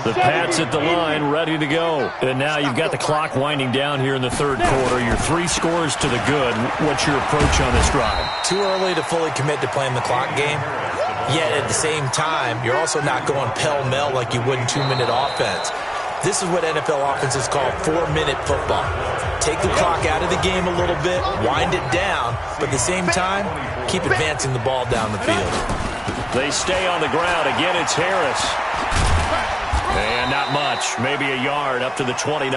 The Pats at the line ready to go. And now you've got the clock winding down here in the third quarter. Your 3 scores to the good. What's your approach on this drive? Too early to fully commit to playing the clock game. Yet at the same time, you're also not going pell-mell like you would in 2-minute offense. This is what NFL offenses call 4-minute football. Take the clock out of the game a little bit, wind it down, but at the same time, keep advancing the ball down the field. They stay on the ground. Again, it's Harris. And not much, maybe a yard up to the 29.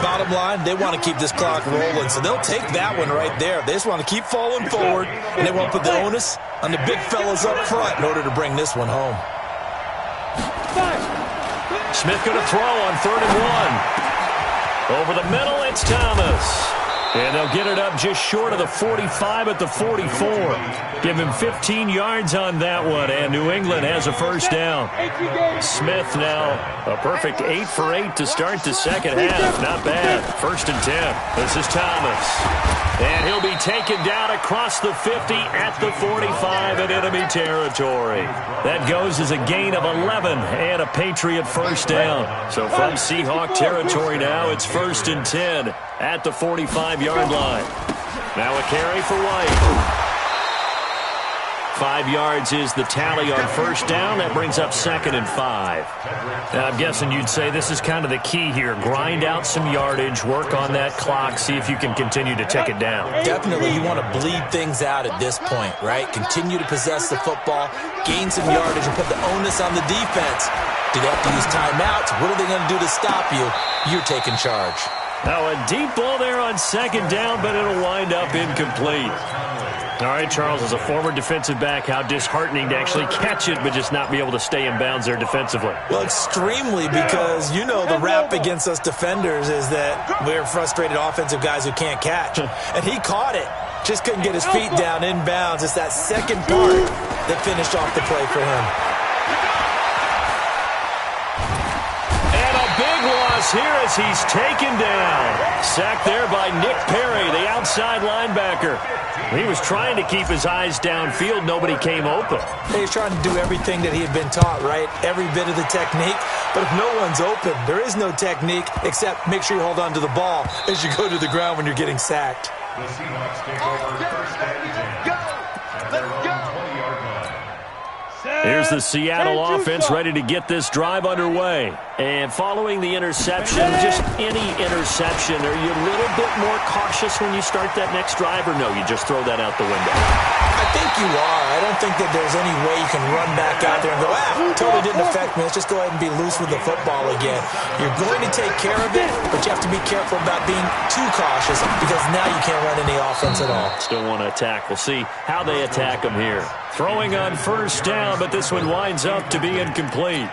Bottom line, they want to keep this clock rolling, so they'll take that one right there. They just want to keep falling forward, and they won't put the onus on the big fellas up front in order to bring this one home. Smith going to throw on 3rd and 1. Over the middle, it's Thomas. And they'll get it up just short of the 45 at the 44. Give him 15 yards on that one, and New England has a first down. Smith now a perfect 8 for 8 to start the second half. Not bad. 1st and 10. This is Thomas. And he'll be taken down across the 50 at the 45 in enemy territory. That goes as a gain of 11 and a Patriot first down. So from Seahawk territory now, it's 1st and 10 at the 45-yard line. Now a carry for White. 5 yards is the tally on first down. That brings up 2nd and 5. Now, I'm guessing you'd say this is kind of the key here. Grind out some yardage, work on that clock, see if you can continue to take it down. Definitely, you want to bleed things out at this point, right? Continue to possess the football, gain some yardage, and put the onus on the defense. Do they have to use timeouts? What are they going to do to stop you? You're taking charge. Now, a deep ball there on 2nd down, but it'll wind up incomplete. All right, Charles, as a former defensive back, how disheartening to actually catch it but just not be able to stay in bounds there defensively. Well, extremely, because, you know, the rap against us defenders is that we're frustrated offensive guys who can't catch. And he caught it. Just couldn't get his feet down in bounds. It's that second part that finished off the play for him. And a big loss here as he's taken down. Sacked there by Nick Perry, the outside linebacker. He was trying to keep his eyes downfield. Nobody came open. He's trying to do everything that he had been taught, right? Every bit of the technique. But if no one's open, there is no technique except make sure you hold on to the ball as you go to the ground when you're getting sacked. The Seahawks take over 1st and 10. Let's go. Here's the Seattle offense ready to get this drive underway. And following the interception, just any interception, are you a little bit more cautious when you start that next drive, or no, you just throw that out the window? I think you are. I don't think that there's any way you can run back out there and go, totally didn't affect me. Let's just go ahead and be loose with the football again. You're going to take care of it, but you have to be careful about being too cautious because now you can't run any offense at all. Still want to attack. We'll see how they attack them here. Throwing on first down, but this one winds up to be incomplete.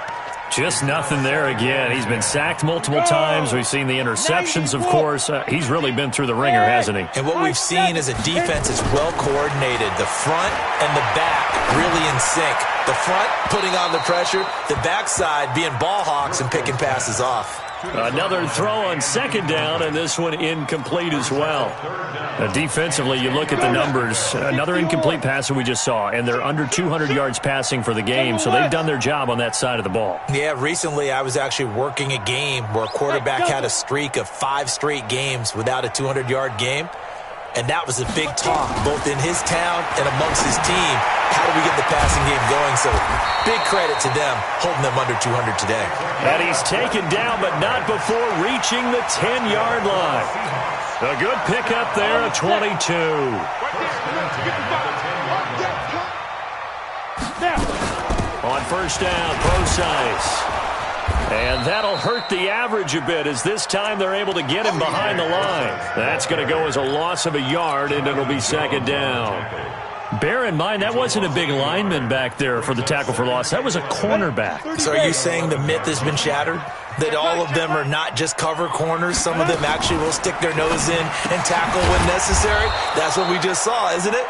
Just nothing there again. He's been sacked multiple times. We've seen the interceptions, of course. He's really been through the ringer, hasn't he? And what we've seen is a defense that's well coordinated. The front and the back really in sync. The front putting on the pressure, the backside being ball hawks and picking passes off. Another throw on 2nd down, and this one incomplete as well. Defensively, you look at the numbers. Another incomplete pass that we just saw, and they're under 200 yards passing for the game, so they've done their job on that side of the ball. Yeah, recently I was actually working a game where a quarterback had a streak of 5 straight games without a 200-yard game. And that was a big talk, both in his town and amongst his team. How do we get the passing game going? So big credit to them, holding them under 200 today. And he's taken down, but not before reaching the 10-yard line. A good pickup there, a 22. On first down, Procise. And that'll hurt the average a bit as this time they're able to get him behind the line. That's going to go as a loss of a yard, and it'll be second down. Bear in mind, that wasn't a big lineman back there for the tackle for loss. That was a cornerback. So are you saying the myth has been shattered? That all of them are not just cover corners? Some of them actually will stick their nose in and tackle when necessary? That's what we just saw, isn't it?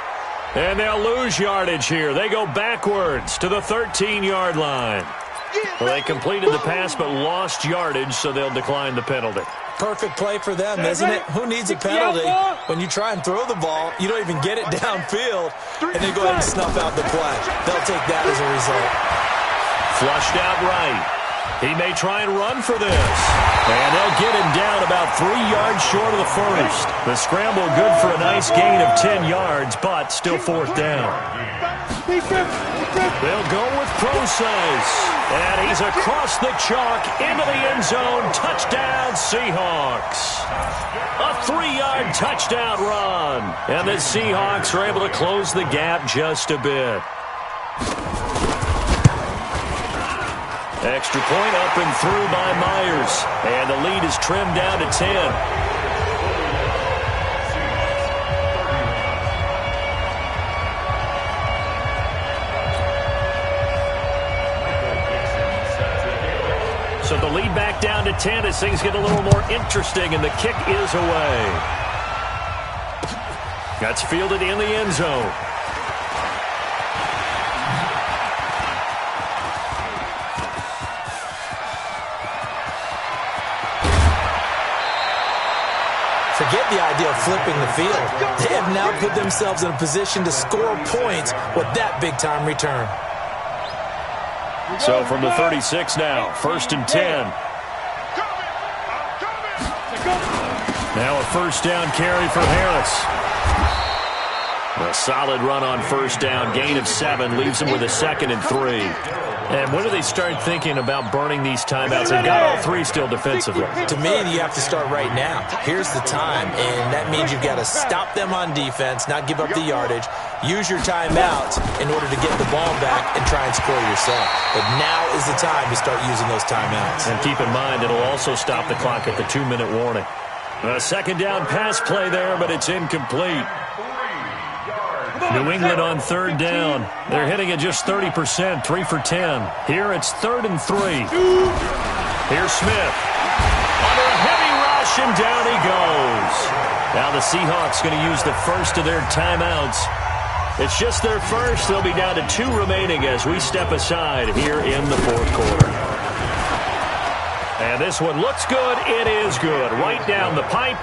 And they'll lose yardage here. They go backwards to the 13-yard line. Well, they completed the pass but lost yardage, so they'll decline the penalty. Perfect play for them, isn't it? Who needs a penalty? When you try and throw the ball, you don't even get it downfield, and they go ahead and snuff out the play. They'll take that as a result. Flushed out right. He may try and run for this. And they'll get him down about 3 yards short of the first. The scramble good for a nice gain of 10 yards, but still fourth down. They'll go with Process. And he's across the chalk into the end zone. Touchdown, Seahawks. A 3-yard touchdown run. And the Seahawks are able to close the gap just a bit. Extra point up and through by Myers. And the lead is trimmed down to 10. So the lead back down to 10 as things get a little more interesting, and the kick is away. That's fielded in the end zone. Forget the idea of flipping the field. They have now put themselves in a position to score points with that big-time return. So from the 36 now, first and 10. Now a first down carry for Harris. A solid run on first down, gain of 7, leaves him with a 2nd and 3. And when do they start thinking about burning these timeouts? They've got all 3 still defensively. To me, you have to start right now. Here's the time, and that means you've got to stop them on defense, not give up the yardage, use your timeouts in order to get the ball back and try and score yourself. But now is the time to start using those timeouts. And keep in mind, it'll also stop the clock at the 2-minute warning. A second down pass play there, but it's incomplete. New England on third down. They're hitting at just 30%, 3 for 10. Here it's 3rd and 3. Here's Smith. Under a heavy rush, and down he goes. Now the Seahawks going to use the first of their timeouts. It's just their first. They'll be down to 2 remaining as we step aside here in the 4th quarter. And this one looks good. It is good. Right down the pipe.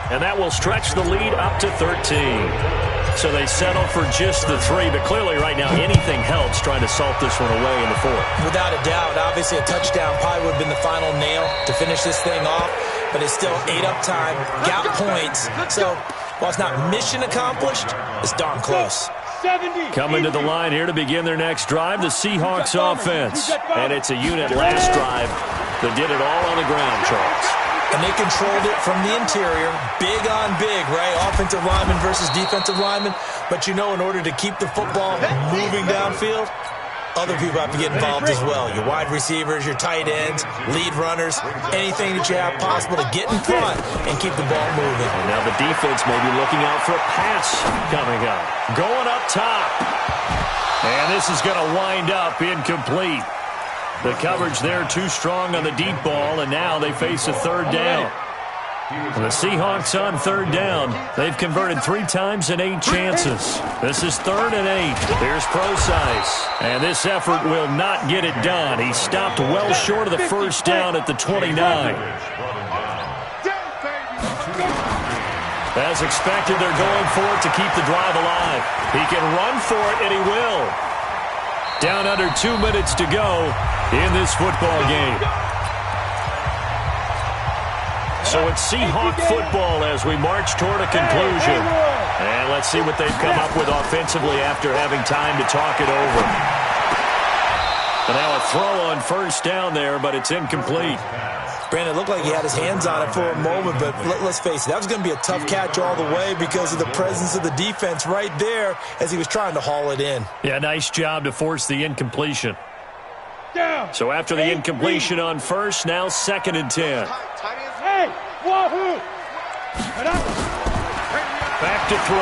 And that will stretch the lead up to 13. So they settle for just the 3, but clearly right now anything helps trying to salt this one away in the 4th. Without a doubt, obviously a touchdown probably would have been the final nail to finish this thing off, but it's still 8 up time, got points. So while it's not mission accomplished, it's darn close. Coming to the line here to begin their next drive, the Seahawks offense. And it's a unit last drive that did it all on the ground, Charles. And they controlled it from the interior, big on big, right? Offensive lineman versus defensive lineman. But you know, in order to keep the football moving downfield, other people have to get involved as well. Your wide receivers, your tight ends, lead runners, anything that you have possible to get in front and keep the ball moving. And now the defense may be looking out for a pass coming up. Going up top. And this is going to wind up incomplete. The coverage there too strong on the deep ball, and now they face a 3rd down. And the Seahawks on 3rd down. They've converted 3 times in 8 chances. This is 3rd and 8. Here's Process. And this effort will not get it done. He stopped well short of the first down at the 29. As expected, they're going for it to keep the drive alive. He can run for it, and he will. Down under 2 minutes to go in this football game. So it's Seahawk football as we march toward a conclusion. And let's see what they've come up with offensively after having time to talk it over. And now a throw on first down there, but it's incomplete. Brandon, it looked like he had his hands on it for a moment, but let's face it, that was going to be a tough catch all the way because of the presence of the defense right there as he was trying to haul it in. Yeah, nice job to force the incompletion. Down. So after the incompletion on first, now 2nd and 10. Hey, wahoo! Back to throw.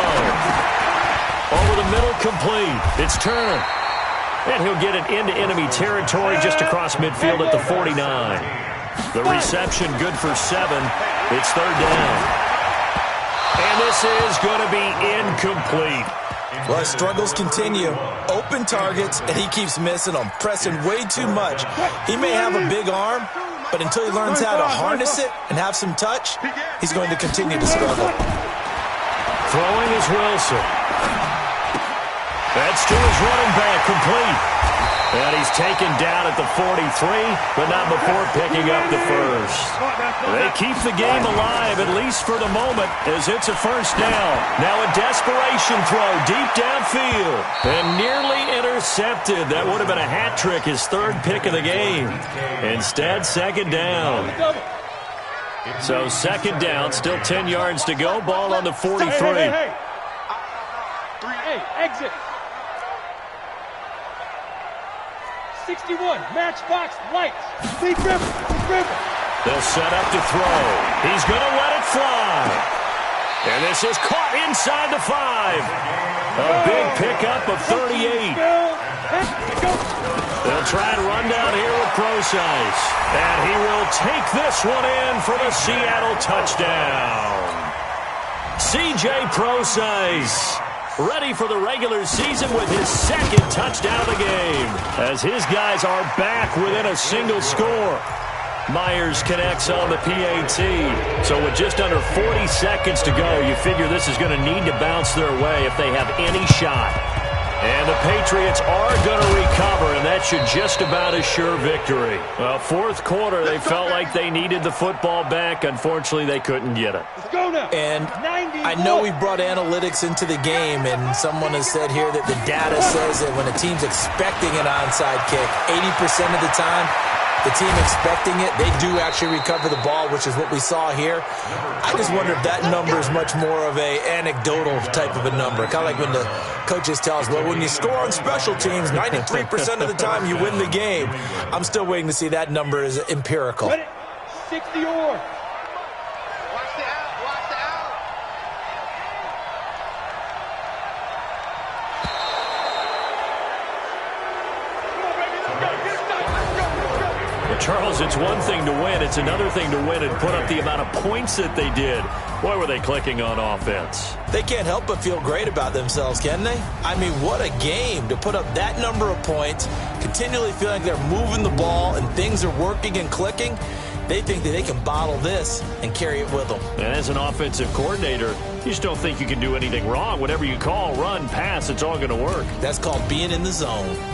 Over the middle, complete. It's Turner. And he'll get it into enemy territory just across midfield at the 49. The reception good for 7. It's 3rd down. And this is going to be incomplete. Well, his struggles continue. Open targets, and he keeps missing them, pressing way too much. He may have a big arm, but until he learns how to harness it and have some touch, he's going to continue to struggle. Throwing is Wilson. That's to his running back, complete. And he's taken down at the 43, but not before picking up the first. They keep the game alive, at least for the moment, as it's a first down. Now a desperation throw deep downfield. And nearly intercepted. That would have been a hat trick, his 3rd pick of the game. Instead, 2nd down. So 2nd down, still 10 yards to go. Ball on the 43. Hey, exit. 61, matchbox, lights. Deep river. They'll set up to throw. He's going to let it fly. And this is caught inside the 5. A big pickup of 38. They'll try and run down here with Procise. And he will take this one in for the Seattle touchdown. C.J. Procise, ready for the regular season with his 2nd touchdown of the game, as his guys are back within a single score. Myers connects on the PAT. So with just under 40 seconds to go, you figure this is going to need to bounce their way if they have any shot. And the Patriots are going to recover, and that should just about assure victory. Well, 4th quarter, they felt like they needed the football back. Unfortunately, they couldn't get it. And I know we brought analytics into the game, and someone has said here that the data says that when a team's expecting an onside kick, 80% of the time, the team expecting it, they do actually recover the ball, which is what we saw here. I just wonder if that number is much more of a anecdotal type of a number. Kind of like when the coaches tell us, well, when you score on special teams, 93% of the time you win the game. I'm still waiting to see that number is empirical. 60 or. Charles, it's one thing to win. It's another thing to win and put up the amount of points that they did. Boy, were they clicking on offense. They can't help but feel great about themselves, can they? I mean, what a game to put up that number of points, continually feeling like they're moving the ball and things are working and clicking. They think that they can bottle this and carry it with them. And as an offensive coordinator, you just don't think you can do anything wrong. Whatever you call, run, pass, it's all going to work. That's called being in the zone.